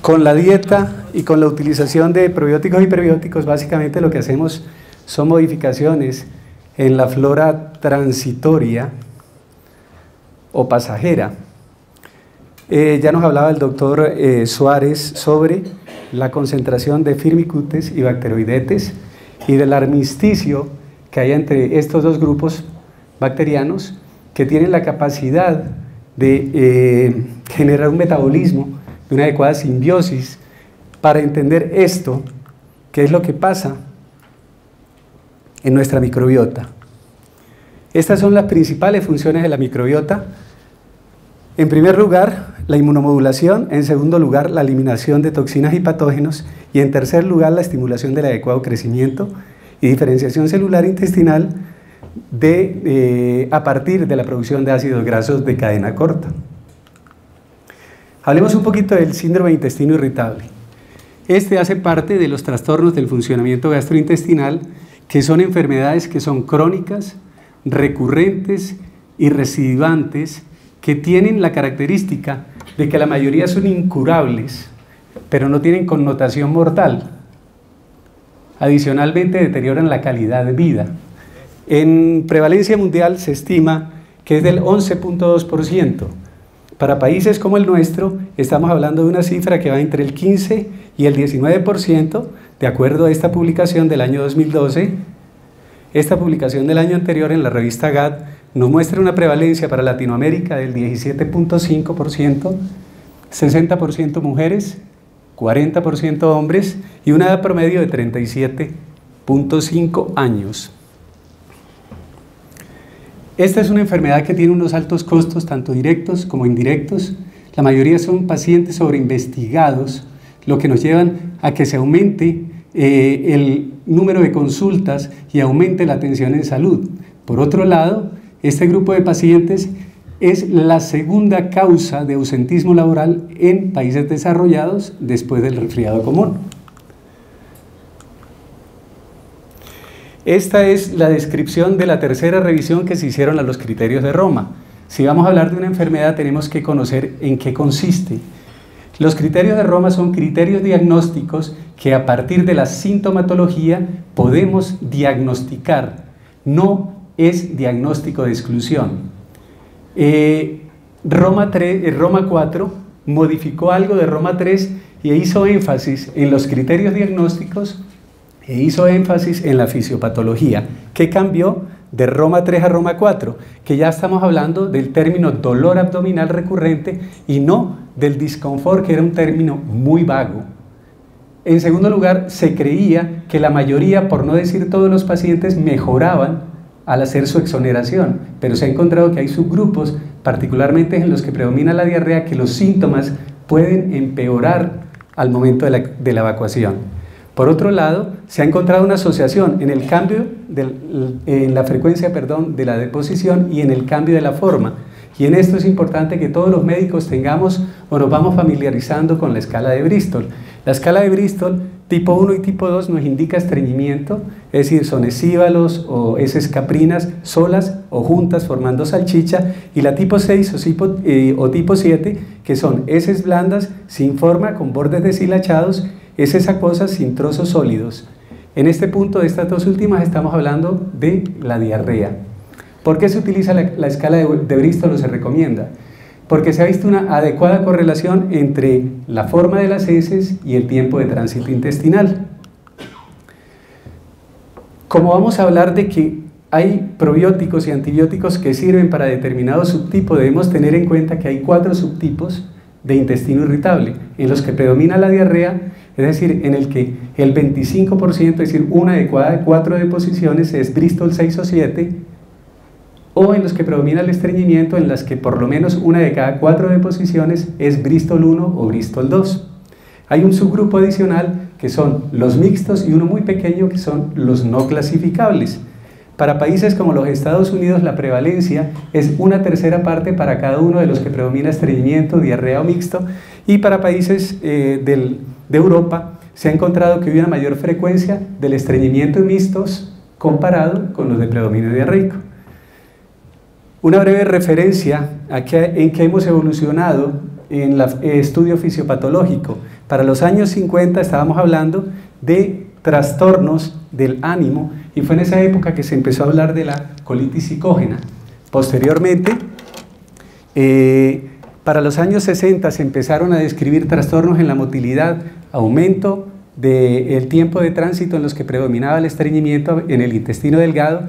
Con la dieta y con la utilización de probióticos y prebióticos, básicamente lo que hacemos son modificaciones en la flora transitoria o pasajera. Ya nos hablaba el doctor Suárez sobre la concentración de Firmicutes y Bacteroidetes y del armisticio que hay entre estos dos grupos bacterianos que tienen la capacidad de generar un metabolismo de una adecuada simbiosis para entender esto, qué es lo que pasa en nuestra microbiota. Estas son las principales funciones de la microbiota. En primer lugar, la inmunomodulación; en segundo lugar, la eliminación de toxinas y patógenos; y en tercer lugar, la estimulación del adecuado crecimiento y diferenciación celular intestinal a partir de la producción de ácidos grasos de cadena corta. Hablemos un poquito del síndrome de intestino irritable. Este hace parte de los trastornos del funcionamiento gastrointestinal, que son enfermedades que son crónicas, recurrentes y recidivantes, que tienen la característica de que la mayoría son incurables, pero no tienen connotación mortal. Adicionalmente, deterioran la calidad de vida. En prevalencia mundial se estima que es del 11.2%. Para países como el nuestro, estamos hablando de una cifra que va entre el 15 y el 19%, de acuerdo a esta publicación del año 2012. Esta publicación del año anterior en la revista GAD nos muestra una prevalencia para Latinoamérica del 17.5%, 60% mujeres, 40% hombres y una edad promedio de 37.5 años. Esta es una enfermedad que tiene unos altos costos, tanto directos como indirectos. La mayoría son pacientes sobreinvestigados, lo que nos llevan a que se aumente el número de consultas y aumente la atención en salud. Por otro lado, este grupo de pacientes es la segunda causa de ausentismo laboral en países desarrollados después del resfriado común. Esta es la descripción de la tercera revisión que se hicieron a los criterios de Roma. Si vamos a hablar de una enfermedad, tenemos que conocer en qué consiste. Los criterios de Roma son criterios diagnósticos que a partir de la sintomatología podemos diagnosticar. No es diagnóstico de exclusión. Roma 4 modificó algo de Roma 3 y hizo énfasis en los criterios diagnósticos e hizo énfasis en la fisiopatología. ¿Qué cambió de Roma 3 a Roma 4? Que ya estamos hablando del término dolor abdominal recurrente y no del disconfort, que era un término muy vago. En segundo lugar, se creía que la mayoría, por no decir todos los pacientes, mejoraban al hacer su exoneración, pero se ha encontrado que hay subgrupos, particularmente en los que predomina la diarrea, que los síntomas pueden empeorar al momento de la evacuación. Por otro lado, se ha encontrado una asociación en el cambio en la frecuencia de la deposición y en el cambio de la forma. Y en esto es importante que todos los médicos tengamos o nos vamos familiarizando con la escala de Bristol. La escala de Bristol, tipo 1 y tipo 2, nos indica estreñimiento, es decir, son esíbalos o heces caprinas solas o juntas formando salchicha, y la tipo 6 o tipo 7, que son heces blandas sin forma con bordes deshilachados, heces acuosas sin trozos sólidos. En este punto de estas dos últimas estamos hablando de la diarrea. ¿Por qué se utiliza la escala de Bristol o se recomienda? Porque se ha visto una adecuada correlación entre la forma de las heces y el tiempo de tránsito intestinal. Como vamos a hablar de que hay probióticos y antibióticos que sirven para determinado subtipo, debemos tener en cuenta que hay 4 subtipos de intestino irritable, en los que predomina la diarrea, es decir, en el que el 25%, es decir, una de cada 4 deposiciones es Bristol 6 o 7, o en los que predomina el estreñimiento, en las que por lo menos una de cada 4 deposiciones es Bristol 1 o Bristol 2. Hay un subgrupo adicional que son los mixtos y uno muy pequeño que son los no clasificables. Para países como los Estados Unidos, la prevalencia es una tercera parte para cada uno de los que predomina estreñimiento, diarrea o mixto, y para países de Europa se ha encontrado que hay una mayor frecuencia del estreñimiento y mixtos comparado con los de predominio diarreico. Una breve referencia en que hemos evolucionado en el estudio fisiopatológico. Para los años 50 estábamos hablando de trastornos del ánimo y fue en esa época que se empezó a hablar de la colitis psicógena. Posteriormente, para los años 60 se empezaron a describir trastornos en la motilidad, aumento del tiempo de tránsito en los que predominaba el estreñimiento en el intestino delgado,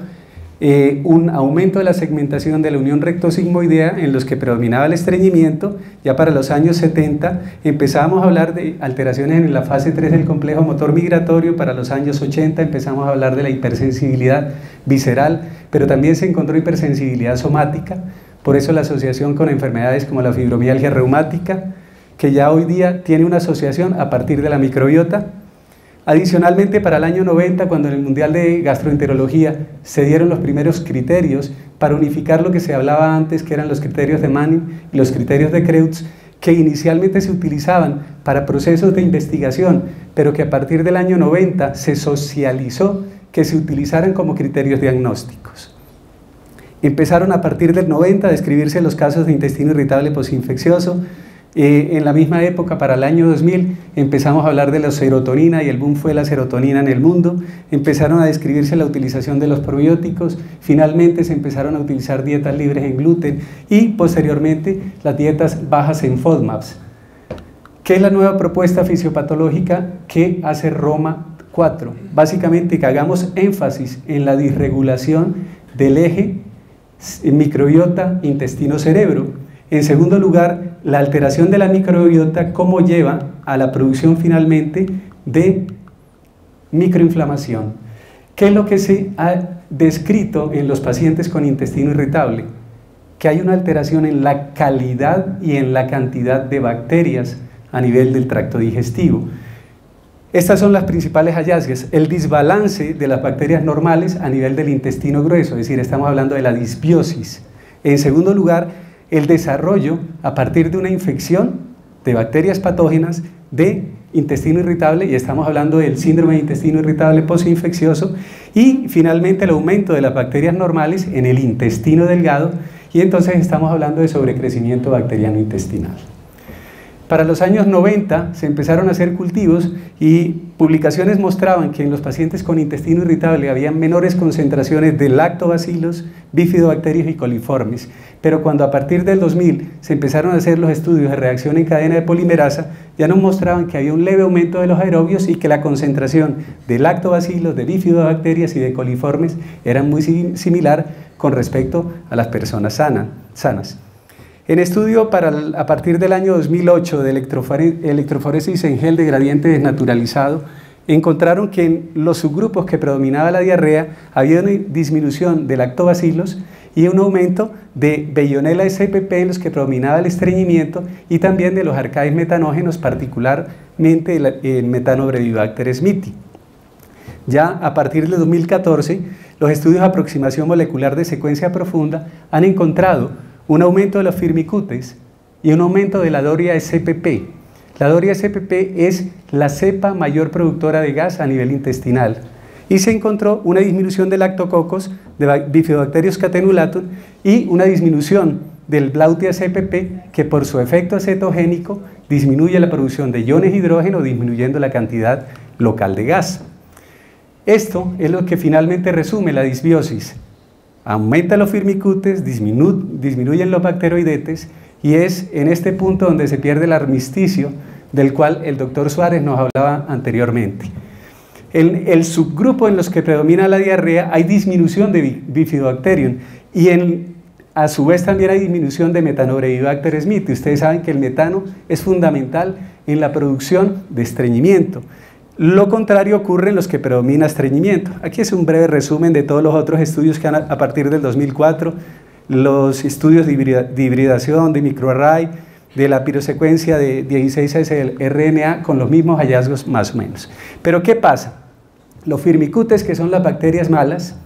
un aumento de la segmentación de la unión recto-sigmoidea en los que predominaba el estreñimiento. Ya para los años 70 empezamos a hablar de alteraciones en la fase 3 del complejo motor migratorio. Para los años 80 empezamos a hablar de la hipersensibilidad visceral, pero también se encontró hipersensibilidad somática, por eso la asociación con enfermedades como la fibromialgia reumática, que ya hoy día tiene una asociación a partir de la microbiota. Adicionalmente, para el año 90, cuando en el Mundial de Gastroenterología se dieron los primeros criterios para unificar lo que se hablaba antes, que eran los criterios de Manning y los criterios de Kreutz, que inicialmente se utilizaban para procesos de investigación, pero que a partir del año 90 se socializó que se utilizaran como criterios diagnósticos. Empezaron a partir del 90 a describirse los casos de intestino irritable posinfeccioso. En la misma época, para el año 2000, empezamos a hablar de la serotonina y el boom fue la serotonina en el mundo. Empezaron a describirse la utilización de los probióticos, finalmente se empezaron a utilizar dietas libres en gluten y posteriormente las dietas bajas en FODMAPs. ¿Qué es la nueva propuesta fisiopatológica que hace Roma 4? Básicamente que hagamos énfasis en la disregulación del eje microbiota intestino-cerebro. En segundo lugar, la alteración de la microbiota, cómo lleva a la producción finalmente de microinflamación. ¿Qué es lo que se ha descrito en los pacientes con intestino irritable? Que hay una alteración en la calidad y en la cantidad de bacterias a nivel del tracto digestivo. Estas son las principales hallazgos: el desbalance de las bacterias normales a nivel del intestino grueso, es decir, estamos hablando de la disbiosis. En segundo lugar, el desarrollo a partir de una infección de bacterias patógenas de intestino irritable, y estamos hablando del síndrome de intestino irritable postinfeccioso, y finalmente el aumento de las bacterias normales en el intestino delgado, y entonces estamos hablando de sobrecrecimiento bacteriano intestinal. Para los años 90 se empezaron a hacer cultivos y publicaciones mostraban que en los pacientes con intestino irritable había menores concentraciones de lactobacilos, bifidobacterios y coliformes. Pero cuando a partir del 2000 se empezaron a hacer los estudios de reacción en cadena de polimerasa, ya nos mostraban que había un leve aumento de los aerobios y que la concentración de lactobacilos, de bifidobacterias y de coliformes era muy similar con respecto a las personas sanas. En estudio a partir del año 2008 de electroforesis en gel de gradiente desnaturalizado, encontraron que en los subgrupos que predominaba la diarrea había una disminución de lactobacilos y un aumento de Veillonella spp en los que predominaba el estreñimiento y también de los arcaes metanógenos, particularmente el Methanobrevibacter smithii. Ya a partir de 2014, los estudios de aproximación molecular de secuencia profunda han encontrado un aumento de los firmicutes y un aumento de la Doria spp. La Doria spp es la cepa mayor productora de gas a nivel intestinal. Y se encontró una disminución de lactococos, de Bifidobacterius catenulatum, y una disminución del Blautia spp, que por su efecto acetogénico disminuye la producción de iones hidrógeno, disminuyendo la cantidad local de gas. Esto es lo que finalmente resume la disbiosis. Aumenta los firmicutes, disminuyen los bacteroidetes, y es en este punto donde se pierde el armisticio del cual el doctor Suárez nos hablaba anteriormente. En el subgrupo en los que predomina la diarrea hay disminución de Bifidobacterium y a su vez también hay disminución de Methanobrevibacter smithii. Ustedes saben que el metano es fundamental en la producción de estreñimiento. Lo contrario ocurre en los que predomina estreñimiento. Aquí es un breve resumen de todos los otros estudios que han a partir del 2004, los estudios de hibridación, de microarray, de la pirosecuencia de 16S del RNA con los mismos hallazgos más o menos. Pero ¿qué pasa? Los firmicutes, que son las bacterias malas,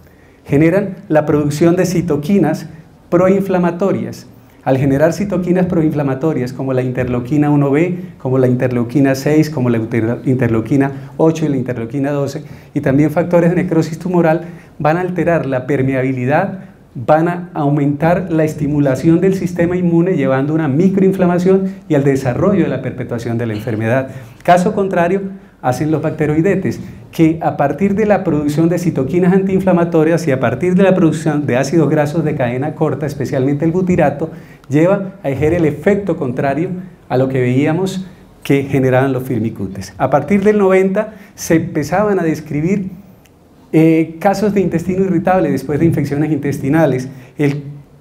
generan la producción de citoquinas proinflamatorias. Al generar citoquinas proinflamatorias como la interleuquina 1b, como la interleuquina 6, como la interleuquina 8 y la interleuquina 12, y también factores de necrosis tumoral, van a alterar la permeabilidad van a aumentar la estimulación del sistema inmune, llevando a una microinflamación y al desarrollo de la perpetuación de la enfermedad. Caso contrario, hacen los bacteroidetes, que a partir de la producción de citoquinas antiinflamatorias y a partir de la producción de ácidos grasos de cadena corta, especialmente el butirato, lleva a ejercer el efecto contrario a lo que veíamos que generaban los firmicutes. A partir del 90 se empezaban a describir casos de intestino irritable después de infecciones intestinales.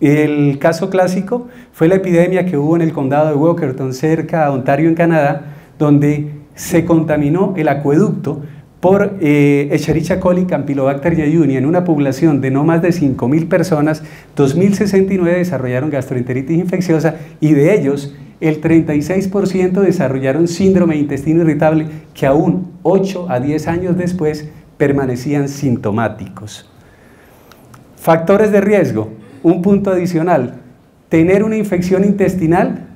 El caso clásico fue la epidemia que hubo en el condado de Walkerton, cerca a Ontario, en Canadá, donde se contaminó el acueducto por Escherichia coli Campylobacter jejuni. En una población de no más de 5.000 personas, 2.069 desarrollaron gastroenteritis infecciosa y de ellos el 36% desarrollaron síndrome de intestino irritable que aún 8 a 10 años después permanecían sintomáticos. Factores de riesgo, un punto adicional, tener una infección intestinal,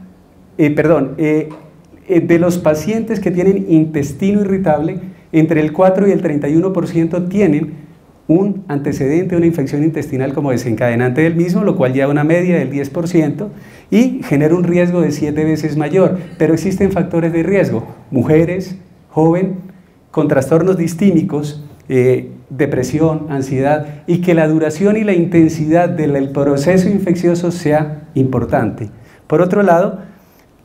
de los pacientes que tienen intestino irritable, entre el 4 y el 31% tienen un antecedente de una infección intestinal como desencadenante del mismo, lo cual lleva a una media del 10% y genera un riesgo de 7 veces mayor. Pero existen factores de riesgo, mujeres, joven, con trastornos distímicos, depresión, ansiedad, y que la duración y la intensidad del proceso infeccioso sea importante. Por otro lado,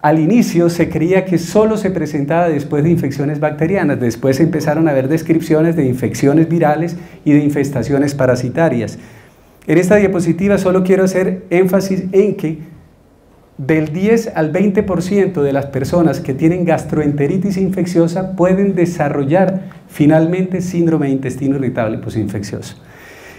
al inicio se creía que solo se presentaba después de infecciones bacterianas, después empezaron a haber descripciones de infecciones virales y de infestaciones parasitarias. En esta diapositiva solo quiero hacer énfasis en que del 10 al 20% de las personas que tienen gastroenteritis infecciosa pueden desarrollar finalmente síndrome de intestino irritable posinfeccioso.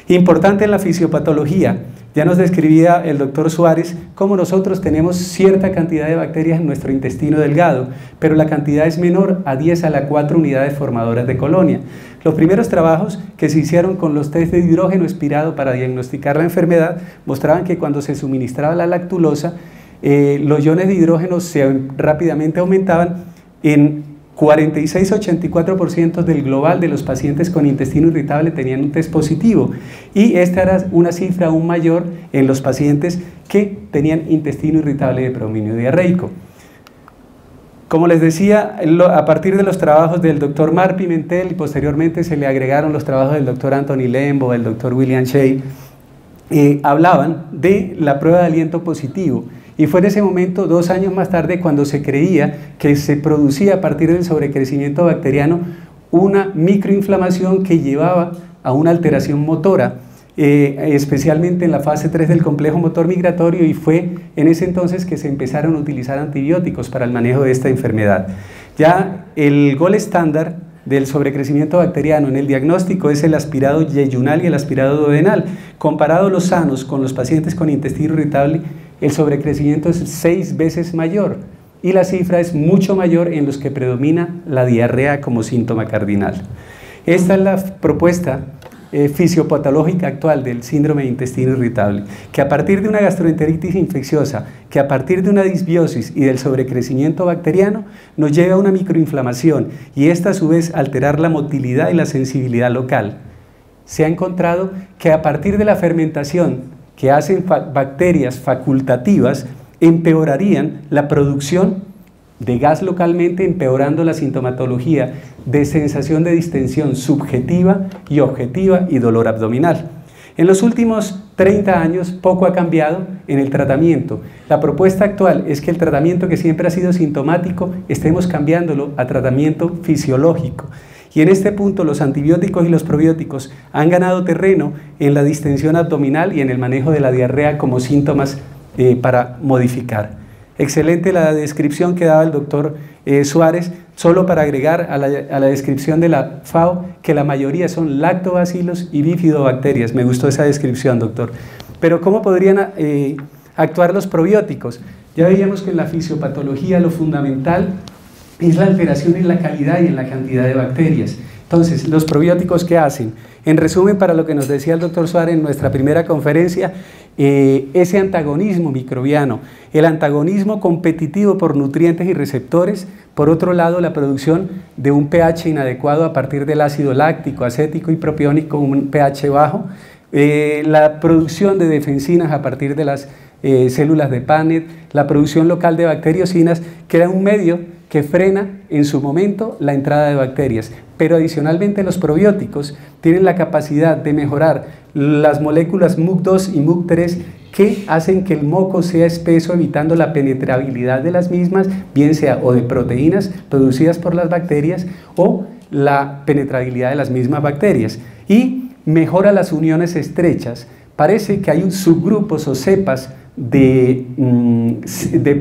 Importante en la fisiopatología, ya nos describía el doctor Suárez cómo nosotros tenemos cierta cantidad de bacterias en nuestro intestino delgado, pero la cantidad es menor a 10 a la 4 unidades formadoras de colonia. Los primeros trabajos que se hicieron con los test de hidrógeno expirado para diagnosticar la enfermedad mostraban que cuando se suministraba la lactulosa, los iones de hidrógeno rápidamente aumentaban en 46-84% del global de los pacientes con intestino irritable tenían un test positivo, y esta era una cifra aún mayor en los pacientes que tenían intestino irritable de predominio diarreico. Como les decía, a partir de los trabajos del doctor Marc Pimentel y posteriormente se le agregaron los trabajos del doctor Anthony Lembo, del doctor William Shea, hablaban de la prueba de aliento positivo. Y fue en ese momento, 2 años más tarde, cuando se creía que se producía a partir del sobrecrecimiento bacteriano una microinflamación que llevaba a una alteración motora, especialmente en la fase 3 del complejo motor migratorio, y fue en ese entonces que se empezaron a utilizar antibióticos para el manejo de esta enfermedad. Ya el gol estándar del sobrecrecimiento bacteriano en el diagnóstico es el aspirado yeyunal y el aspirado duodenal. Comparado los sanos con los pacientes con intestino irritable, el sobrecrecimiento es 6 veces mayor y la cifra es mucho mayor en los que predomina la diarrea como síntoma cardinal. Esta es la propuesta fisiopatológica actual del síndrome de intestino irritable, que a partir de una gastroenteritis infecciosa, que a partir de una disbiosis y del sobrecrecimiento bacteriano nos lleva a una microinflamación, y esta a su vez alterar la motilidad y la sensibilidad local. Se ha encontrado que a partir de la fermentación que hacen bacterias facultativas empeorarían la producción de gas localmente, empeorando la sintomatología de sensación de distensión subjetiva y objetiva y dolor abdominal. En los últimos 30 años poco ha cambiado en el tratamiento. La propuesta actual es que el tratamiento que siempre ha sido sintomático estemos cambiándolo a tratamiento fisiológico. Y en este punto los antibióticos y los probióticos han ganado terreno en la distensión abdominal y en el manejo de la diarrea como síntomas para modificar. Excelente la descripción que daba el doctor Suárez, solo para agregar a la descripción de la FAO que la mayoría son lactobacilos y bifidobacterias. Me gustó esa descripción, doctor. Pero ¿cómo podrían actuar los probióticos? Ya veíamos que en la fisiopatología lo fundamental es la alteración en la calidad y en la cantidad de bacterias. Entonces, ¿los probióticos qué hacen? En resumen, para lo que nos decía el doctor Suárez en nuestra primera conferencia, ese antagonismo microbiano, el antagonismo competitivo por nutrientes y receptores, por otro lado la producción de un pH inadecuado a partir del ácido láctico, acético y propiónico, un pH bajo, la producción de defensinas a partir de las células de Paneth, la producción local de bacteriocinas, que era un medio que frena en su momento la entrada de bacterias. Pero adicionalmente los probióticos tienen la capacidad de mejorar las moléculas MUC2 y MUC3 que hacen que el moco sea espeso, evitando la penetrabilidad de las mismas, bien sea o de proteínas producidas por las bacterias o la penetrabilidad de las mismas bacterias. Y mejora las uniones estrechas. Parece que hay subgrupos o cepas de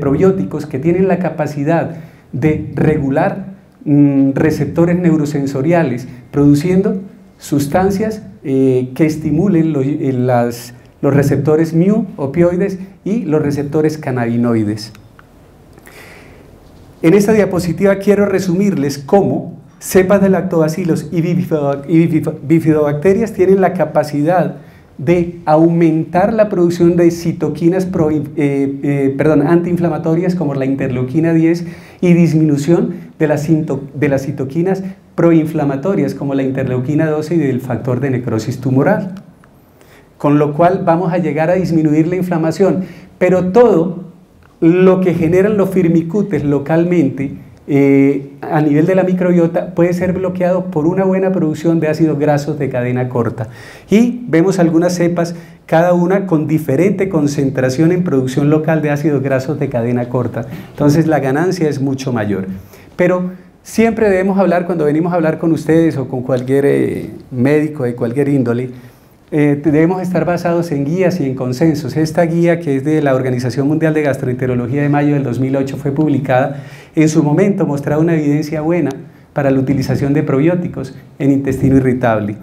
probióticos que tienen la capacidad de regular receptores neurosensoriales, produciendo sustancias que estimulen los receptores mu, opioides, y los receptores cannabinoides. En esta diapositiva quiero resumirles cómo cepas de lactobacilos y bifidobacterias tienen la capacidad de aumentar la producción de citoquinas antiinflamatorias como la interleuquina 10 y disminución de las citoquinas proinflamatorias como la interleuquina 12 y del factor de necrosis tumoral. Con lo cual vamos a llegar a disminuir la inflamación, pero todo lo que generan los firmicutes localmente a nivel de la microbiota puede ser bloqueado por una buena producción de ácidos grasos de cadena corta. Y vemos algunas cepas, cada una con diferente concentración en producción local de ácidos grasos de cadena corta. Entonces la ganancia es mucho mayor. Pero siempre debemos hablar, cuando venimos a hablar con ustedes o con cualquier médico de cualquier índole, debemos estar basados en guías y en consensos. Esta guía, que es de la Organización Mundial de Gastroenterología de mayo del 2008, fue publicada. En su momento mostraba una evidencia buena para la utilización de probióticos en intestino irritable.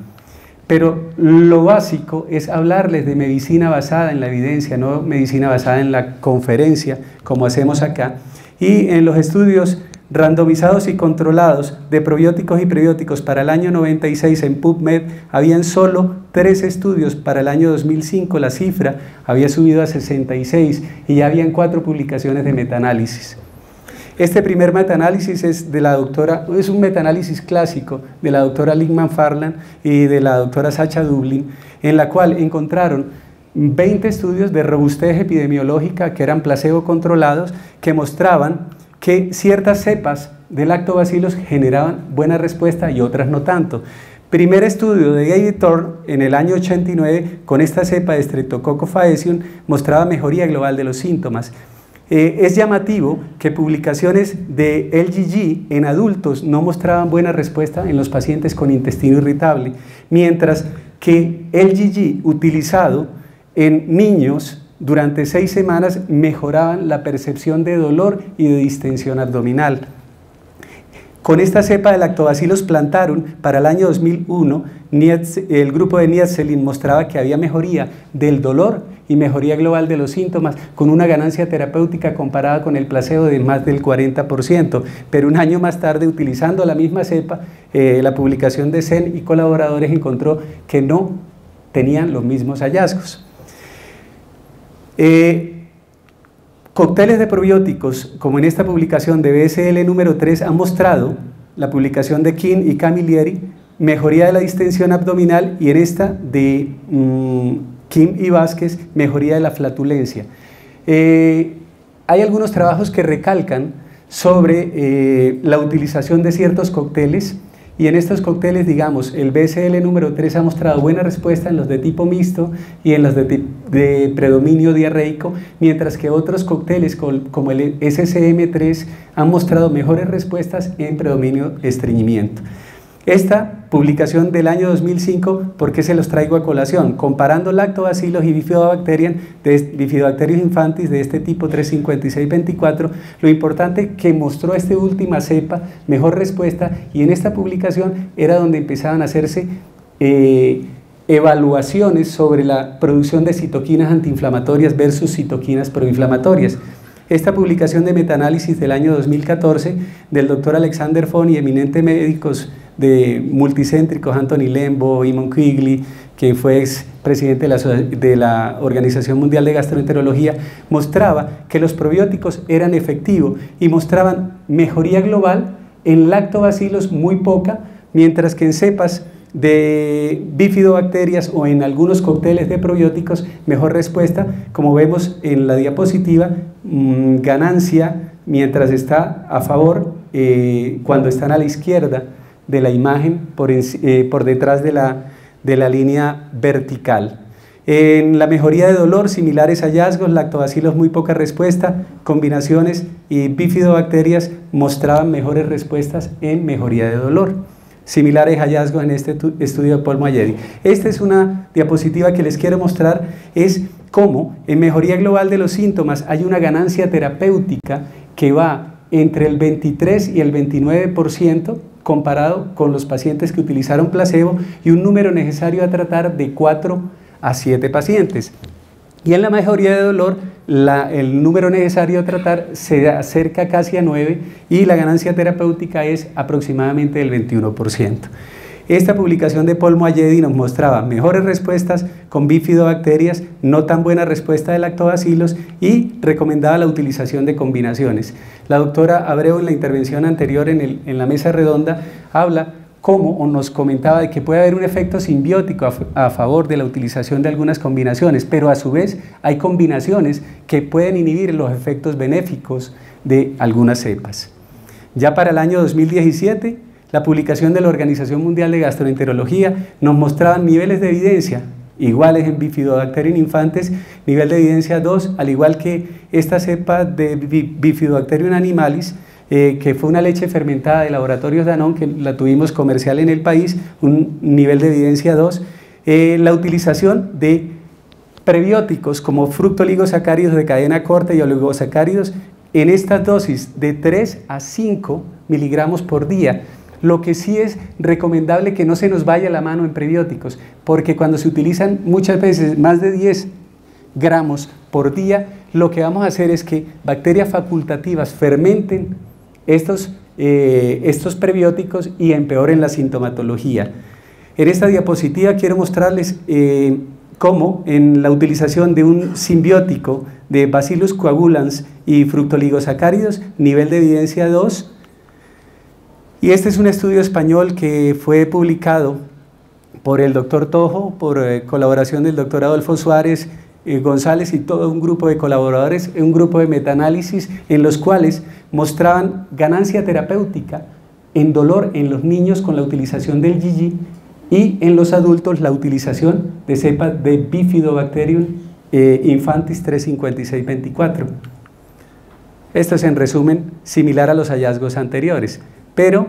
Pero lo básico es hablarles de medicina basada en la evidencia, no medicina basada en la conferencia, como hacemos acá. Y en los estudios randomizados y controlados de probióticos y prebióticos para el año 96 en PubMed, habían solo 3 estudios. Para el año 2005 la cifra había subido a 66 y ya habían 4 publicaciones de metaanálisis. Este primer metaanálisis es un metaanálisis clásico de la doctora Lynn McFarland y de la doctora Sacha Dublin, en la cual encontraron 20 estudios de robustez epidemiológica que eran placebo controlados, que mostraban que ciertas cepas de lactobacilos generaban buena respuesta y otras no tanto. Primer estudio de David Thorne en el año 89 con esta cepa de Streptococcus faecium mostraba mejoría global de los síntomas. Es llamativo que publicaciones de LGG en adultos no mostraban buena respuesta en los pacientes con intestino irritable, mientras que LGG utilizado en niños durante 6 semanas mejoraban la percepción de dolor y de distensión abdominal. Con esta cepa de lactobacilos plantarum, para el año 2001, el grupo de Nietzelin mostraba que había mejoría del dolor y mejoría global de los síntomas, con una ganancia terapéutica comparada con el placebo de más del 40%. Pero un año más tarde, utilizando la misma cepa, la publicación de Sen y colaboradores encontró que no tenían los mismos hallazgos. Cócteles de probióticos, como en esta publicación de BSL número 3, han mostrado, la publicación de King y Camilleri, mejoría de la distensión abdominal, y en esta de Kim y Vázquez, mejoría de la flatulencia. Hay algunos trabajos que recalcan sobre la utilización de ciertos cócteles, y en estos cócteles, digamos, el BSL número 3 ha mostrado buena respuesta en los de tipo mixto y en los de predominio diarreico, mientras que otros cócteles como el SCM3 han mostrado mejores respuestas en predominio estreñimiento. Esta publicación del año 2005, ¿por qué se los traigo a colación? Comparando lactobacilos y bifidobacterium infantis de este tipo 35624, lo importante que mostró esta última cepa, mejor respuesta, y en esta publicación era donde empezaban a hacerse evaluaciones sobre la producción de citoquinas antiinflamatorias versus citoquinas proinflamatorias. Esta publicación de metaanálisis del año 2014 del doctor Alexander Fon y eminentes médicos de multicéntricos, Anthony Lembo, Eamon Quigley, que fue expresidente de la Organización Mundial de Gastroenterología, mostraba que los probióticos eran efectivos y mostraban mejoría global en lactobacilos muy poca, mientras que en cepas de bifidobacterias o en algunos cócteles de probióticos, mejor respuesta, como vemos en la diapositiva, ganancia mientras está a favor, cuando están a la izquierda de la imagen, por detrás de la línea vertical. En la mejoría de dolor, similares hallazgos, lactobacilos muy poca respuesta, combinaciones y bifidobacterias mostraban mejores respuestas en mejoría de dolor. Similares hallazgos en este estudio de Paul Moayedi. Esta es una diapositiva que les quiero mostrar, es cómo en mejoría global de los síntomas hay una ganancia terapéutica que va entre el 23 y el 29% comparado con los pacientes que utilizaron placebo y un número necesario a tratar de 4 a 7 pacientes. Y en la mejoría de dolor, el número necesario a tratar se acerca casi a 9 y la ganancia terapéutica es aproximadamente del 21%. Esta publicación de Paul Moayedi nos mostraba mejores respuestas con bifidobacterias, no tan buena respuesta de lactobacilos y recomendaba la utilización de combinaciones. La doctora Abreu en la intervención anterior en la mesa redonda habla cómo o nos comentaba de que puede haber un efecto simbiótico a favor de la utilización de algunas combinaciones, pero a su vez hay combinaciones que pueden inhibir los efectos benéficos de algunas cepas. Ya para el año 2017, la publicación de la Organización Mundial de Gastroenterología nos mostraba niveles de evidencia iguales en Bifidobacterium infantis, nivel de evidencia 2, al igual que esta cepa de Bifidobacterium animalis, que fue una leche fermentada de Laboratorios Danone, que la tuvimos comercial en el país, un nivel de evidencia 2, la utilización de prebióticos como fructoligosacáridos de cadena corta y oligosacáridos en estas dosis de 3 a 5 miligramos por día. Lo que sí es recomendable que no se nos vaya la mano en prebióticos, porque cuando se utilizan muchas veces más de 10 gramos por día, lo que vamos a hacer es que bacterias facultativas fermenten estos prebióticos y empeoren la sintomatología. En esta diapositiva quiero mostrarles cómo en la utilización de un simbiótico de Bacillus coagulans y fructoligosacáridos, nivel de evidencia 2, y este es un estudio español que fue publicado por el doctor Tojo, por colaboración del doctor Adolfo Suárez González y todo un grupo de colaboradores, un grupo de metaanálisis en los cuales mostraban ganancia terapéutica en dolor en los niños con la utilización del GG y en los adultos la utilización de cepas de Bifidobacterium infantis 35624. Esto es en resumen similar a los hallazgos anteriores, pero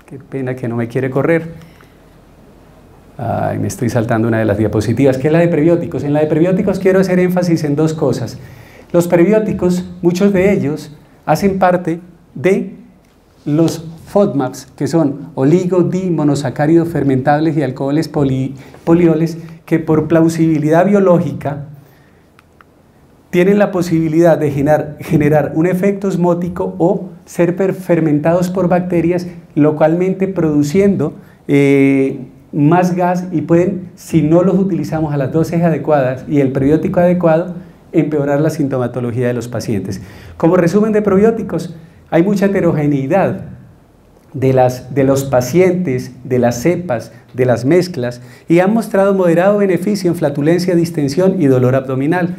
qué pena que no me quiere correr. Ay, me estoy saltando una de las diapositivas, que es la de prebióticos. En la de prebióticos quiero hacer énfasis en dos cosas. Los prebióticos, muchos de ellos, hacen parte de los FODMAPs, que son oligo-di-monosacáridos fermentables y alcoholes polioles, que por plausibilidad biológica tienen la posibilidad de generar un efecto osmótico o ser fermentados por bacterias, localmente produciendo más gas y pueden, si no los utilizamos a las dosis adecuadas y el prebiótico adecuado, empeorar la sintomatología de los pacientes. Como resumen de probióticos, hay mucha heterogeneidad de los pacientes, de las cepas, de las mezclas y han mostrado moderado beneficio en flatulencia, distensión y dolor abdominal.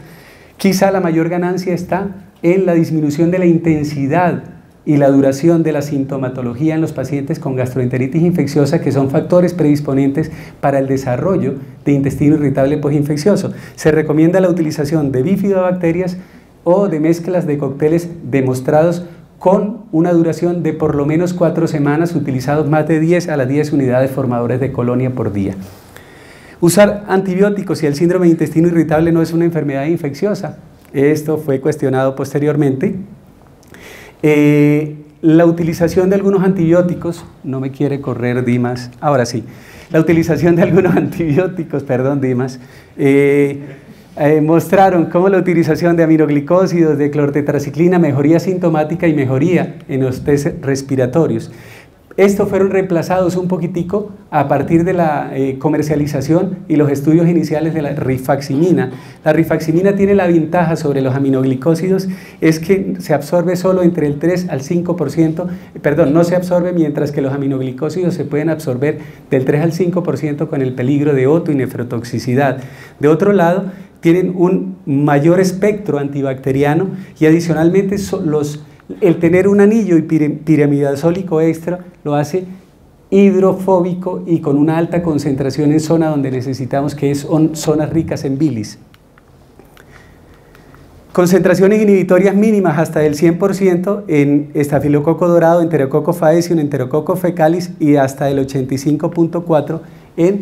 Quizá la mayor ganancia está en la disminución de la intensidad y la duración de la sintomatología en los pacientes con gastroenteritis infecciosa, que son factores predisponentes para el desarrollo de intestino irritable postinfeccioso. Se recomienda la utilización de bifidobacterias o de mezclas de cócteles demostrados con una duración de por lo menos 4 semanas, utilizados más de 10 a las 10 unidades formadores de colonia por día. Usar antibióticos si el síndrome de intestino irritable no es una enfermedad infecciosa. Esto fue cuestionado posteriormente. La utilización de algunos antibióticos, no me quiere correr Dimas, ahora sí, la utilización de algunos antibióticos, perdón Dimas, mostraron cómo la utilización de aminoglicósidos, de clortetraciclina, mejoría sintomática y mejoría en los test respiratorios. Estos fueron reemplazados un poquitico a partir de la comercialización y los estudios iniciales de la rifaximina. La rifaximina tiene la ventaja sobre los aminoglicósidos, es que se absorbe solo entre el 3 al 5%, perdón, no se absorbe, mientras que los aminoglicósidos se pueden absorber del 3 al 5% con el peligro de oto y nefrotoxicidad. De otro lado, tienen un mayor espectro antibacteriano y adicionalmente el tener un anillo pirimidazólico extra lo hace hidrofóbico y con una alta concentración en zona donde necesitamos, que son zonas ricas en bilis. Concentraciones inhibitorias mínimas hasta del 100% en estafilococo dorado, enterococo faecium, enterococo fecalis y hasta el 85.4 en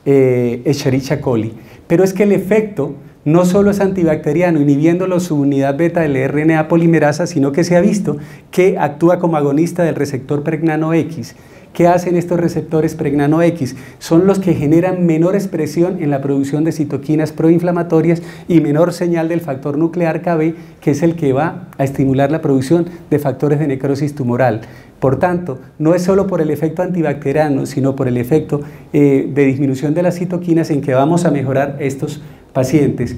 Escherichia coli. Pero es que el efecto no solo es antibacteriano, inhibiendo su unidad beta del RNA polimerasa, sino que se ha visto que actúa como agonista del receptor pregnano X. ¿Qué hacen estos receptores pregnano X? Son los que generan menor expresión en la producción de citoquinas proinflamatorias y menor señal del factor nuclear Kb, que es el que va a estimular la producción de factores de necrosis tumoral. Por tanto, no es solo por el efecto antibacteriano, sino por el efecto de disminución de las citoquinas en que vamos a mejorar estos pacientes.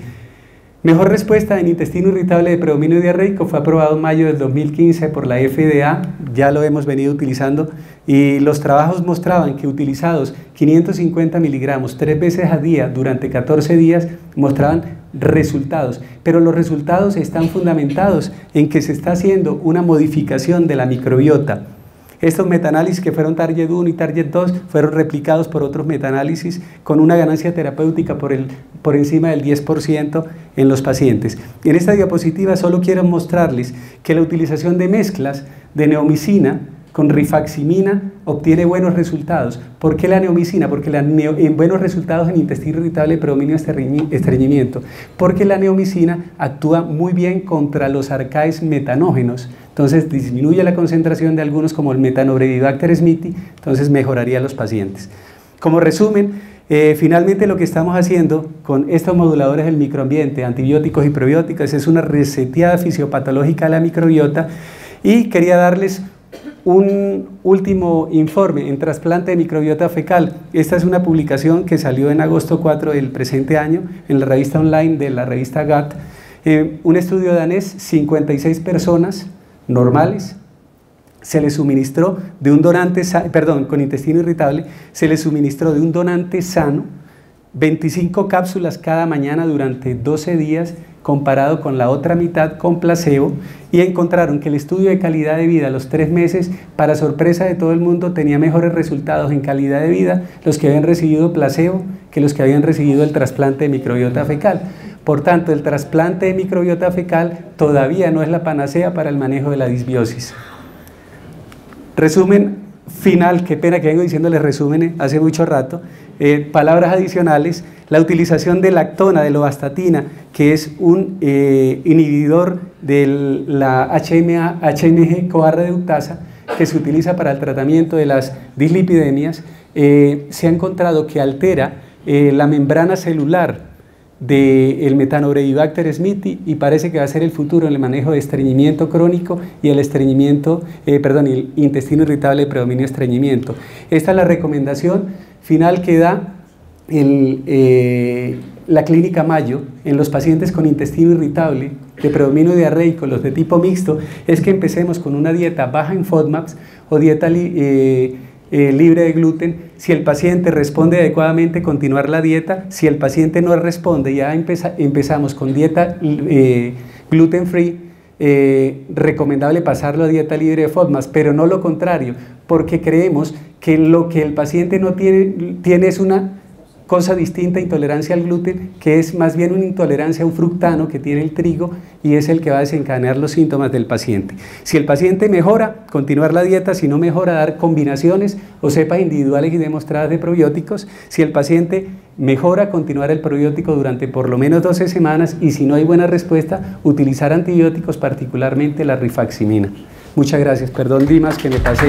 Mejor respuesta en intestino irritable de predominio diarreico fue aprobado en mayo del 2015 por la FDA, ya lo hemos venido utilizando, y los trabajos mostraban que utilizados 550 miligramos 3 veces al día durante 14 días mostraban resultados, pero los resultados están fundamentados en que se está haciendo una modificación de la microbiota. Estos metaanálisis, que fueron Target 1 y Target 2, fueron replicados por otros metaanálisis con una ganancia terapéutica por encima del 10% en los pacientes. Y en esta diapositiva solo quiero mostrarles que la utilización de mezclas de neomicina con rifaximina obtiene buenos resultados. ¿Por qué la neomicina? Porque en buenos resultados en intestino irritable de predominio estreñimiento. Porque la neomicina actúa muy bien contra los arcaes metanógenos. Entonces disminuye la concentración de algunos como el Methanobrevibacter smithii, entonces mejoraría a los pacientes. Como resumen, finalmente lo que estamos haciendo con estos moduladores del microambiente, antibióticos y probióticos, es una reseteada fisiopatológica de la microbiota, y quería darles un último informe en trasplante de microbiota fecal. Esta es una publicación que salió en agosto 4 del presente año en la revista online de la revista GAT. Un estudio danés, 56 personas normales, se les suministró de un donante, con intestino irritable, se les suministró de un donante sano 25 cápsulas cada mañana durante 12 días, comparado con la otra mitad con placebo, y encontraron que el estudio de calidad de vida a los 3 meses, para sorpresa de todo el mundo, tenía mejores resultados en calidad de vida los que habían recibido placebo que los que habían recibido el trasplante de microbiota fecal. Por tanto, el trasplante de microbiota fecal todavía no es la panacea para el manejo de la disbiosis. Resumen final, qué pena que vengo diciéndoles resúmenes hace mucho rato. Palabras adicionales: la utilización de lactona, de lovastatina, que es un inhibidor de la HMG-CoA reductasa, que se utiliza para el tratamiento de las dislipidemias, se ha encontrado que altera la membrana celular del Methanobrevibacter smithii, y parece que va a ser el futuro en el manejo de estreñimiento crónico y el el intestino irritable de predominio estreñimiento. Esta es la recomendación final que da la clínica Mayo en los pacientes con intestino irritable de predominio diarreico, los de tipo mixto, es que empecemos con una dieta baja en FODMAPs o dieta libre de gluten. Si el paciente responde adecuadamente, continuar la dieta. Si el paciente no responde, ya empezamos con dieta gluten free. Recomendable pasarlo a dieta libre de FODMAPs, pero no lo contrario, porque creemos que lo que el paciente no tiene es una cosa distinta, intolerancia al gluten, que es más bien una intolerancia a un fructano que tiene el trigo, y es el que va a desencadenar los síntomas del paciente. Si el paciente mejora, continuar la dieta; si no mejora, dar combinaciones o cepas individuales y demostradas de probióticos. Si el paciente mejora, continuar el probiótico durante por lo menos 12 semanas, y si no hay buena respuesta, utilizar antibióticos, particularmente la rifaximina. Muchas gracias. Perdón, Dimas, que me pasé.